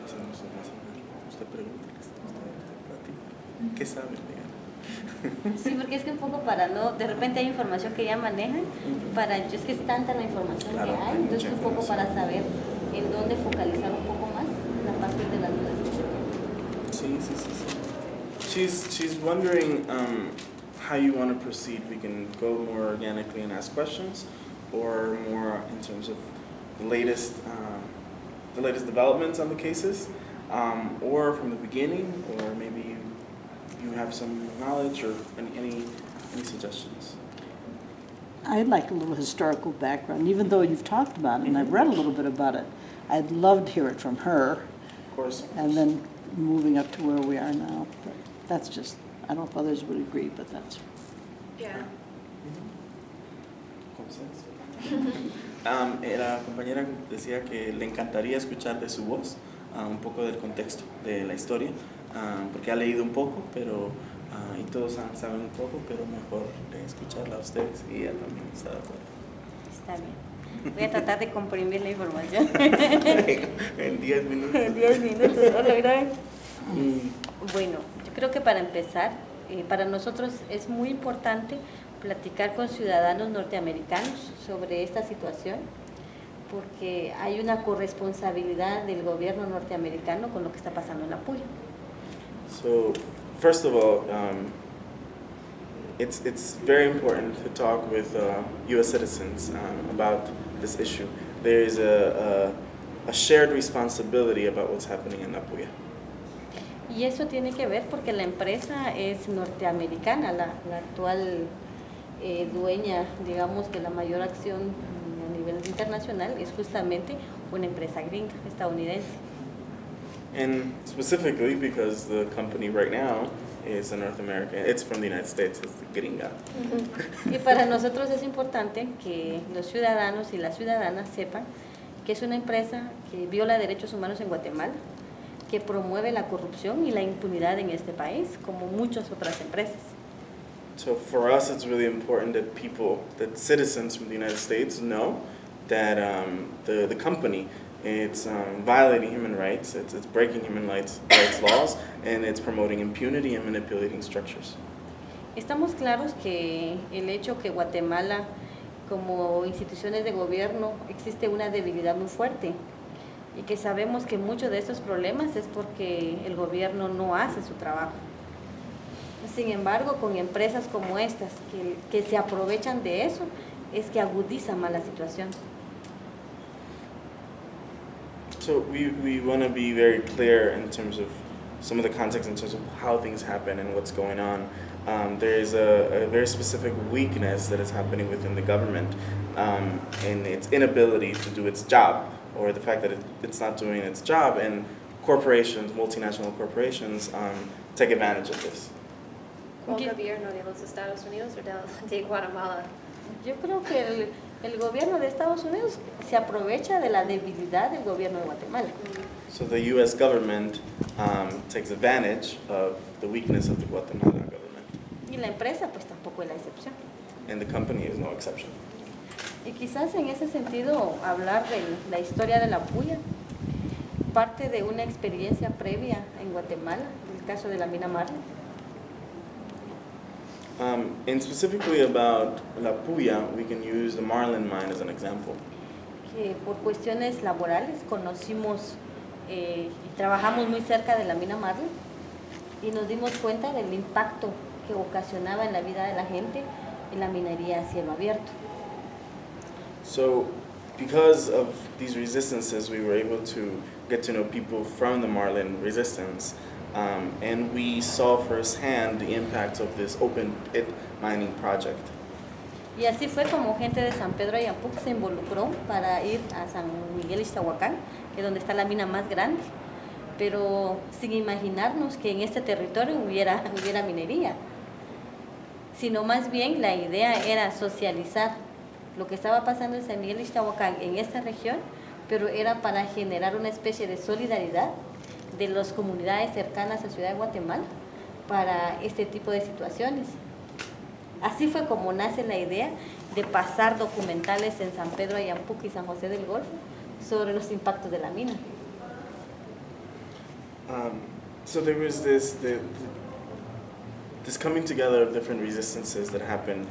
pasamos más a ver. Usted pregúntales, usted platica. ¿Qué saben, digamos? Sí, porque es que un poco para no, de repente hay información que ya manejan, para, es que es tanta la información Claro, que hay, entonces un poco para saber en dónde focalizar un poco más la parte de las dudas que se tienen. Sí. She's wondering how you want to proceed. We can go more organically and ask questions, or more in terms of the latest developments on the cases, or from the beginning, or maybe you have some knowledge or any suggestions. I'd like a little historical background, even though you've talked about it, and I've read a little bit about it. I'd love to hear it from her. Of course. And then moving up to where we are now. But that's just, I don't know if others would agree, but that's. Yeah. La compañera decía que le encantaría escuchar de su voz un poco del contexto de la historia, porque ha leído un poco, pero y todos saben un poco, pero mejor escucharla a ustedes, y ella también está de acuerdo. Está bien. Voy a tratar de comprimir la información. En 10 minutos. En 10 minutos, ¿no lograr? Bueno, yo creo que para empezar, para nosotros es muy importante platicar con ciudadanos norteamericanos sobre esta situación, porque hay una corresponsabilidad del gobierno norteamericano con lo que está pasando en la Puya. So, first of all, it's very important to talk with U.S. citizens about this issue. There is a shared responsibility about what's happening in La Puya. Y eso tiene que ver porque la empresa es norteamericana, la actual dueña, digamos, de la mayor acción a nivel internacional es justamente una empresa gringa, estadounidense. And specifically because the company right now is a North American, it's from the United States, it's the gringa. Y para nosotros es importante que los ciudadanos y las ciudadanas sepan que es una empresa que viola derechos humanos en Guatemala, que promueve la corrupción y la impunidad en este país, como muchas otras empresas. So for us, it's really important that citizens from the United States know that the company, it's violating human rights, it's breaking human rights laws, and it's promoting impunity and manipulating structures. Estamos claros que el hecho que Guatemala, como instituciones de gobierno, existe una debilidad muy fuerte y que sabemos que muchos de estos problemas es porque el gobierno no hace su trabajo. Sin embargo, con empresas como estas que se aprovechan de eso, es que agudiza más la situación. So we want to be very clear in terms of some of the context, in terms of how things happen and what's going on. There is a very specific weakness that is happening within the government in its inability to do its job, or the fact that it's not doing its job, and corporations, multinational corporations, take advantage of this. ¿Cuál gobierno de los Estados Unidos o de Guatemala? Yo creo que el gobierno de Estados Unidos se aprovecha de la debilidad del gobierno de Guatemala. So the U.S. government takes advantage of the weakness of the Guatemala government. Y la empresa pues tampoco es la excepción. And the company is no exception. Y quizás en ese sentido hablar de la historia de la Puya, parte de una experiencia previa en Guatemala, el caso de la mina Marley. And specifically about La Puya, we can use the Marlin mine as an example. Que por cuestiones laborales conocimos y trabajamos muy cerca de la mina Marley y nos dimos cuenta del impacto que ocasionaba en la vida de la gente en la minería a cielo abierto. So, because of these resistances, we were able to get to know people from the Marlin resistance, and we saw firsthand the impact of this open pit mining project. Y así fue como gente de San Pedro Ayampuc se involucró para ir a San Miguel Ixtahuacán, que es donde está la mina más grande, pero sin imaginarnos que en este territorio hubiera minería, sino más bien la idea era socializar lo que estaba pasando en San Miguel Ixtahuacán en esta región, pero era para generar una especie de solidaridad de las comunidades cercanas a Ciudad de Guatemala para este tipo de situaciones. Así fue como nace la idea de pasar documentales en San Pedro Ayampuc y San José del Golfo sobre los impactos de la mina. So there was this coming together of different resistances that happened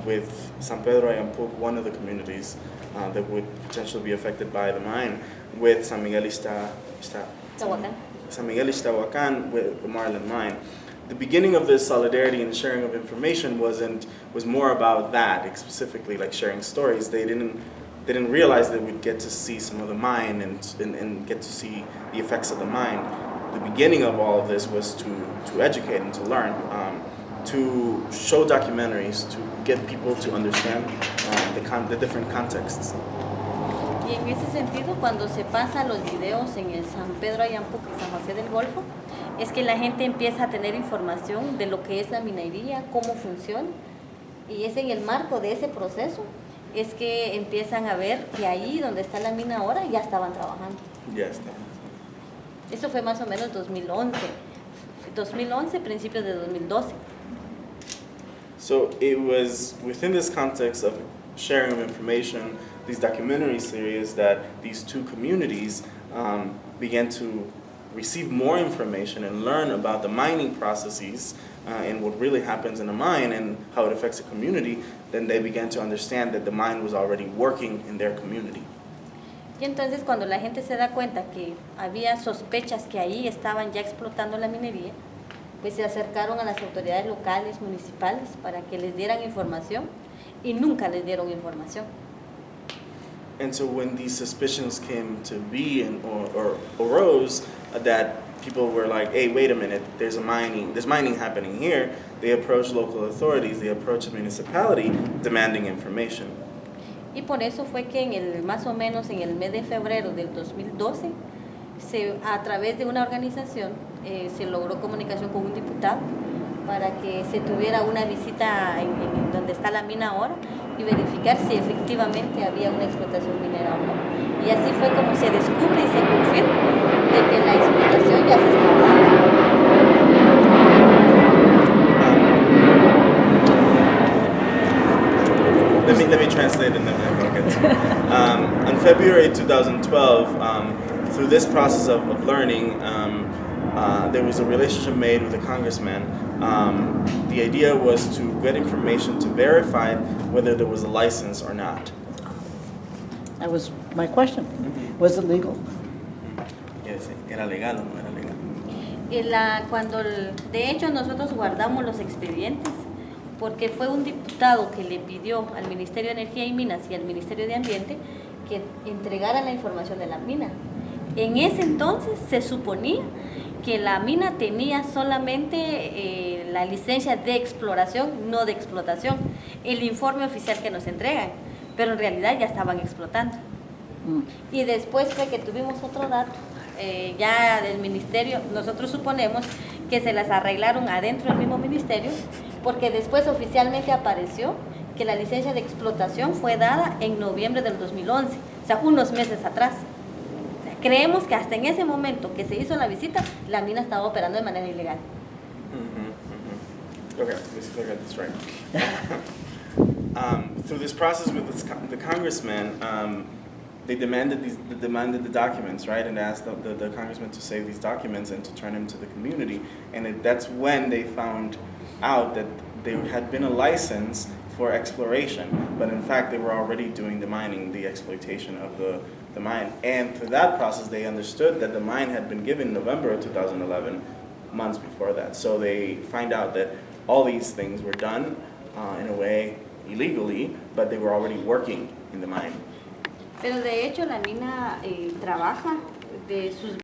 with San Pedro Ayampuc, one of the communities that would potentially be affected by the mine, with San Miguel Ixtahuacan with the Marlin mine. The beginning of this solidarity and sharing of information was more about that, specifically like sharing stories. They didn't realize that we'd get to see some of the mine and get to see the effects of the mine. The beginning of all of this was to educate and to learn, to show documentaries, to get people to understand the different contexts. Y en ese sentido, cuando se pasa los videos en el San Pedro Ayampuc y San José del Golfo, es que la gente empieza a tener información de lo que es la minería, cómo funciona, y es en el marco de ese proceso es que empiezan a ver que ahí donde está la mina ahora ya estaban trabajando. Ya está. Eso fue más o menos 2011, principios de 2012. So it was within this context of sharing of information, these documentary series, that these two communities began to receive more information and learn about the mining processes and what really happens in a mine and how it affects a community. Then they began to understand that the mine was already working in their community. Y entonces cuando la gente se da cuenta que había sospechas que ahí estaban ya explotando la minería, pues se acercaron a las autoridades locales, municipales, para que les dieran información y nunca les dieron información. And so when these suspicions came to be or arose, that people were like, hey, wait a minute, there's mining happening here, they approached local authorities, they approached the municipality demanding information. Y por eso fue que más o menos en el mes de febrero del 2012, a través de una organización, se logró comunicación con un diputado para que se tuviera una visita en donde está la mina ahora y verificar si efectivamente había una explotación minera o no. Y así fue como se descubre y se confirma de que la explotación ya se estaba dando. Let me translate and then we'll get to it. On February 2012, through this process of learning, there was a relationship made with a congressman. The idea was to get information to verify whether there was a license or not. That was my question. Was it legal? Yes, ¿era legal o no era legal? De hecho, nosotros guardamos los expedientes porque fue un diputado que le pidió al Ministerio de Energía y Minas y al Ministerio de Ambiente que entregaran la información de la mina. En ese entonces se suponía que la mina tenía solamente la licencia de exploración, no de explotación, el informe oficial que nos entregan, pero en realidad ya estaban explotando. Y después fue que tuvimos otro dato, ya del ministerio, nosotros suponemos que se las arreglaron adentro del mismo ministerio, porque después oficialmente apareció que la licencia de explotación fue dada en noviembre del 2011, o sea, unos meses atrás. Creemos que hasta en ese momento que se hizo la visita, la mina estaba operando de manera ilegal. Okay, let me see if I got this right. Through this process with the congressman, they demanded the documents, right, and asked the congressman to save these documents and to turn them to the community. And that's when they found out that there had been a license for exploration, but in fact they were already doing the mining, the exploitation of the mine. And through that process they understood that the mine had been given in November of 2011, months before that. So they find out that all these things were done in a way illegally, but they were already working in the mine. Pero de hecho la mina trabaja de sus